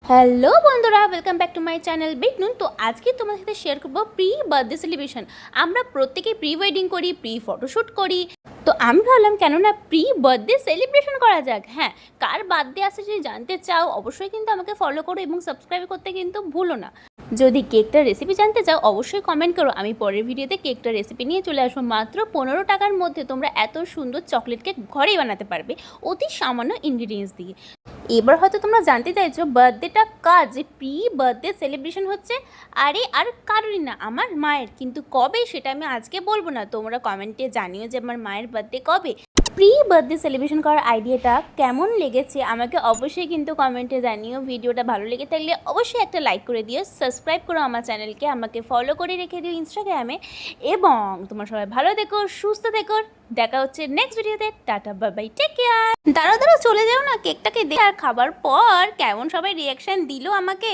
Hello বন্ধুরা, welcome back to my channel big নুন। তো আজকে তোমাদের সাথে শেয়ার করবো প্রি বার্থডে সেলিব্রেশন। আমরা প্রত্যেকেই প্রি ওয়েডিং করি, প্রি ফটোশ্যুট করি। তো আমি ভাবলাম কেন না প্রি বার্থডে সেলিব্রেশন করা যাক। হ্যাঁ, কার বার্থডে আসে যদি জানতে চাও অবশ্যই কিন্তু আমাকে ফলো করো এবং সাবস্ক্রাইব করতে কিন্তু ভুলো না। যদি কেকটার রেসিপি জানতে চাও অবশ্যই কমেন্ট করো, আমি পরের ভিডিওতে কেকটার রেসিপি নিয়ে চলে আসবো। মাত্র 15 টাকার মধ্যে তোমরা এত সুন্দর চকলেট কেক ঘরেই বানাতে পারবে অতি সামান্য ইনগ্রিডিয়েন্টস দিয়ে। এবার হয়তো তোমরা জানতে চাইছো বার্থডেটা কার, যে প্রি বার্থডে সেলিব্রেশন হচ্ছে। আরে আর কারোরই না, আমার মায়ের। কিন্তু কবে সেটা আমি আজকে বলবো না, তোমরা কমেন্টে জানিও যে আমার মায়ের বার্থডে কবে। প্রি বার্থডে সেলিব্রেশন করার আইডিয়াটা কেমন লেগেছে আমাকে অবশ্যই কিন্তু কমেন্টে জানিও। ভিডিওটা ভালো লেগে থাকলে অবশ্যই একটা লাইক করে দিও, সাবস্ক্রাইব করো আমার চ্যানেলকে, আমাকে ফলো করে রেখে দিও ইনস্টাগ্রামে। এবং তোমার সবাই ভালো থেকো, সুস্থ থেকো। দেখা হচ্ছে নেক্সট ভিডিওতে। Tata, bye bye, take care. দাঁড়াও দাঁড়াও, চলে যাও না, কেকটাকে দেখে আর খাবার পর কেমন সবাই রিয়াকশন দিল আমাকে।